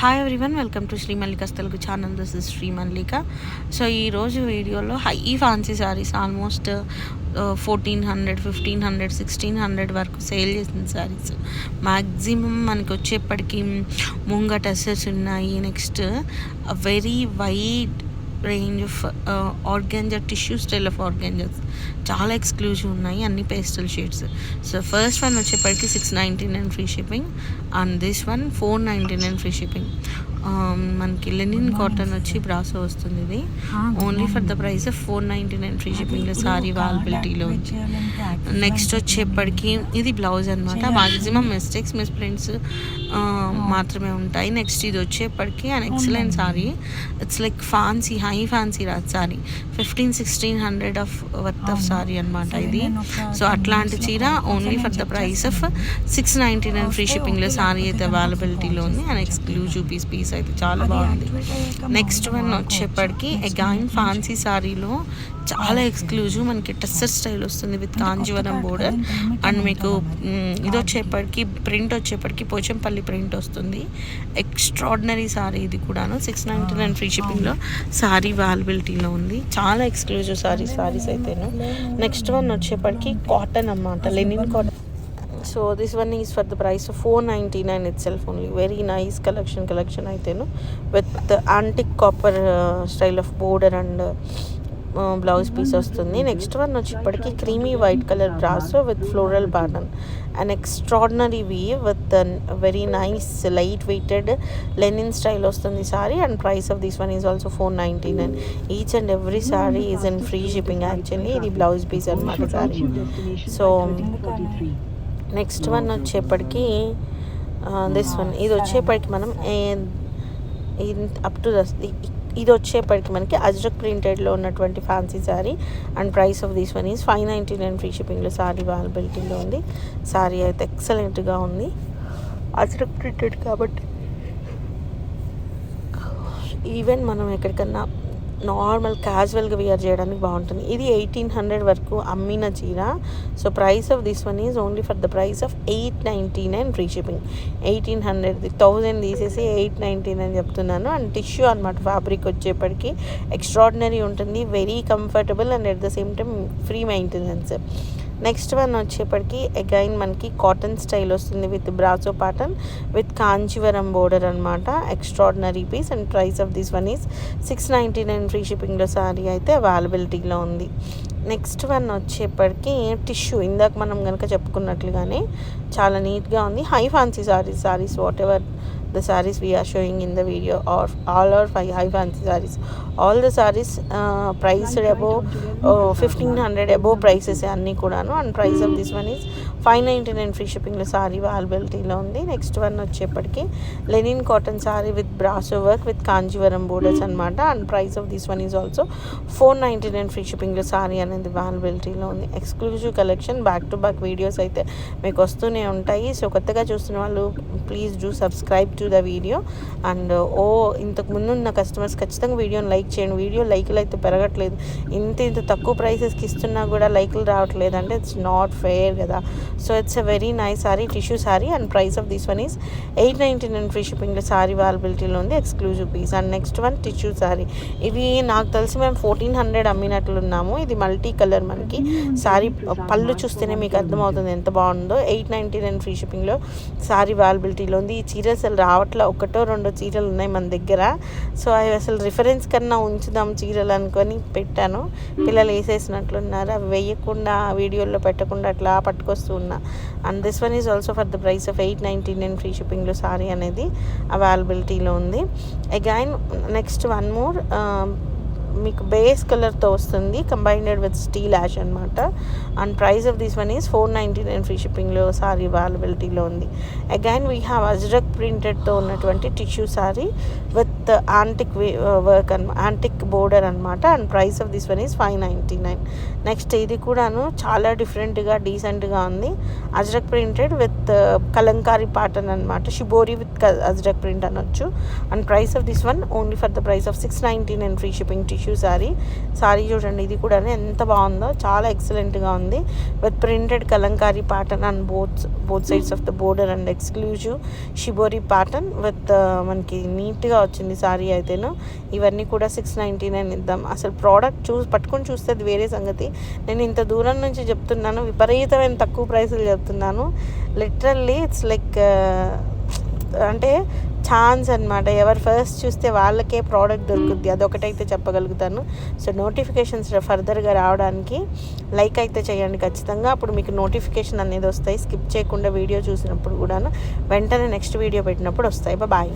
Hi everyone, welcome to Shri Mallika's Telugu channel. This is Shri Mallika. So ఈరోజు వీడియోలో high fancy saris almost 1400, 1500, 1600 వరకు sale చేసిన శారీస్ మ్యాక్సిమం మనకి వచ్చేప్పటికి ముంగ టెసెస్ ఉన్నాయి. Next very wide range of organza tissue style of organzas చాలా ఎక్స్క్లూజివ్ ఉన్నాయి, అన్ని pastel shades. So first one వచ్చేప్పటికి 699 free shipping and this one 499 free shipping. మనకి లెనిన్ కాటన్ వచ్చి బ్రాసో వస్తుంది. ఇది only for the price of 499 free షిప్పింగ్లో సారీ అవైలబిలిటీలో ఉంది. నెక్స్ట్ వచ్చేప్పటికి ఇది బ్లౌజ్ అనమాట. మ్యాక్సిమం మిస్ ప్రింట్స్ మాత్రమే ఉంటాయి. నెక్స్ట్ ఇది వచ్చేప్పటికి an excellent sari. It's like fancy, high fancy రాదు sari. 1500-1600 of worth of sari అనమాట ఇది. సో అట్లాంటి చీర only for the price of 699 free షిప్పింగ్లో సారీ అయితే అవైలబిలిటీలో ఉంది. అండ్ ఎక్స్క్లూజివ్ పీస్ అయితే చాలా బాగుంది. నెక్స్ట్ వన్ వచ్చేప్పటికి అగైన్ ఫ్యాన్సీ సారీలో చాలా ఎక్స్క్లూజివ్ మనకి టెస్సర్ స్టైల్ వస్తుంది విత్ కాంజీవరం బోర్డర్. అండ్ మీకు ఇది వచ్చేప్పటికి ప్రింట్ వచ్చేప్పటికి పోచంపల్లి ప్రింట్ వస్తుంది. ఎక్స్ట్రాడినరీ సారీ ఇది కూడాను. 699 ఫ్రీ షిప్పింగ్లో సారీ అవైలబిలిటీలో ఉంది. చాలా ఎక్స్క్లూజివ్ సారీస్ అయితేను. నెక్స్ట్ వన్ వచ్చేప్పటికి కాటన్ అన్నమాట, linen cotton. So this one is for the price of 499 itself only. Very nice collection అయితేను with antique copper style of border and blouse piece వస్తుంది. నెక్స్ట్ వన్ వచ్చేప్పటికి creamy white colour brasso with floral pattern and extraordinary weave with very nice light weighted linen style వస్తుంది sari. And price of this one is also 499. Each and every sorry is in free shipping. Actually ఇది blouse piece అనమాట sorry. So next one వచ్చేప్పటికి this one. ఇది వచ్చేప్పటికి మనం up to ఇది వచ్చేప్పటికి మనకి అజ్రక్ ప్రింటెడ్లో ఉన్నటువంటి fancy sari. And price of this one is 599 free షిప్పింగ్లో సారీ అవైలబిలిటీలో ఉంది. సారీ అయితే ఎక్సలెంట్గా ఉంది, అజ్రక్ ప్రింటెడ్ కాబట్టి ఈవెన్ మనం ఎక్కడికన్నా నార్మల్ క్యాజువల్గా వేర్ చేయడానికి బాగుంటుంది. ఇది 1800 వరకు అమ్మిన చీర. So price of this one is only for the price of 899 free shipping. 1800 1000 తీసేసి 899 చెప్తున్నాను. అండ్ టిష్యూ అనమాట, ఫ్యాబ్రిక్ వచ్చేప్పటికి ఎక్స్ట్రాడినరీ ఉంటుంది, very comfortable and at the same time free maintenance. Next one వచ్చేప్పటికి అగైన్ మనకి కాటన్ స్టైల్ వస్తుంది with brasso pattern with Kanchivaram border అనమాట. Extraordinary piece. And price of this one is 699 free షిప్పింగ్లో సారీ అయితే అవైలబిలిటీలో ఉంది. నెక్స్ట్ వన్ వచ్చేప్పటికి టిష్యూ, ఇందాక మనం కనుక చెప్పుకున్నట్లుగానే చాలా నీట్గా ఉంది. High fancy saris what ever the sarees we are showing in the video, or all are high fancy sarees. All the sarees priced above 1500 above prices అన్నీ కూడాను. And price of this one is 599 free షిప్పింగ్లో సారీ అవైలబిలిటీలో ఉంది. Next one వచ్చేప్పటికి linen cotton sari with brasso work with Kanjeevaram borders అనమాట. And price of this one is also 499 free షిప్పింగ్లో సారీ అనేది అవైలబిలిటీలో ఉంది. Exclusive collection, back to back videos అయితే మీకు వస్తూనే ఉంటాయి. సో కొత్తగా చూస్తున్న వాళ్ళు please do subscribe to the video. And ఇంతకు ముందు ఉన్న కస్టమర్స్ ఖచ్చితంగా వీడియోని లైక్ చేయండి. వీడియో లైకులు అయితే పెరగట్లేదు. ఇంత తక్కువ ప్రైసెస్కి ఇస్తున్నా కూడా లైకులు రావట్లేదు అంటే ఇట్స్ నాట్ ఫెయిర్ కదా. So it's a very nice sari, tissue sari. And price of this one is 899 free షిప్పింగ్లో సారీ అవైలబిలిటీలో ఉంది. Exclusive piece. And next one tissue sari. ఇది నాకు తెలిసి మేము 1400 అమ్మినట్లున్నాము. ఇది మల్టీ కలర్ మనకి సారీ. పళ్ళు చూస్తేనే మీకు అర్థమవుతుంది ఎంత బాగుందో. 899 ఫ్రీ షిప్పింగ్లో సారీ అవైలబిలిటీలో ఉంది. ఈ చీర అసలు రావట్లా, ఒకటో రెండో చీరలు ఉన్నాయి మన దగ్గర. సో అవి అసలు రిఫరెన్స్ కన్నా ఉంచుదాం చీరలు అనుకొని పెట్టాను. పిల్లలు వేసేసినట్లున్నారు, అవి వేయకుండా వీడియోలో పెట్టకుండా అట్లా పట్టుకొస్తూ ఉన్నా. And this one is also for the price of 899 free షిప్పింగ్లో సారీ అనేది అవైలబిలిటీలో ఉంది. అగైన్ నెక్స్ట్ వన్ మోర్ మీకు బేస్ కలర్తో వస్తుంది, కంబైన్డ్ విత్ స్టీల్ యాష్ అనమాట. And price of this one is 499 free షిప్పింగ్లో సారీ అవైలబిలిటీలో ఉంది. అగైన్ వీ హ్యావ్ అజ్రక్ ప్రింటెడ్తో ఉన్నటువంటి tissue sari with with antique work antique border అనమాట. And price of this one is 599. Next ఇది కూడాను చాలా డిఫరెంట్గా డీసెంట్గా ఉంది. Ajrakh printed with kalamkari pattern అనమాట. షిబోరి విత్ అజ్రక్ ప్రింట్ అనొచ్చు. And price of this one only for the price of 699 free shipping. Tissue sari చూడండి, ఇది కూడా ఎంత బాగుందో, చాలా ఎక్సలెంట్గా ఉంది. With printed kalamkari pattern and both sides of the border and exclusive shibori pattern with మనకి నీట్గా వచ్చింది సారీ అయితేను. ఇవన్నీ కూడా 699 ఇద్దాం. అసలు ప్రోడక్ట్ పట్టుకొని చూస్తే అది వేరే సంగతి. నేను ఇంత దూరం నుంచి చెప్తున్నాను, విపరీతమైన తక్కువ ప్రైసులు చెప్తున్నాను. లిటరల్లీ ఇట్స్ లైక్ అంటే ఛాన్స్ అనమాట. ఎవరు ఫస్ట్ చూస్తే వాళ్ళకే ప్రోడక్ట్ దొరుకుద్ది, అదొకటైతే చెప్పగలుగుతాను. సో నోటిఫికేషన్స్ ఫర్దర్గా రావడానికి లైక్ అయితే చేయండి ఖచ్చితంగా. అప్పుడు మీకు నోటిఫికేషన్ అనేది వస్తాయి. స్కిప్ చేయకుండా వీడియో చూసినప్పుడు కూడాను వెంటనే నెక్స్ట్ వీడియో పెట్టినప్పుడు వస్తాయి. బాయ్.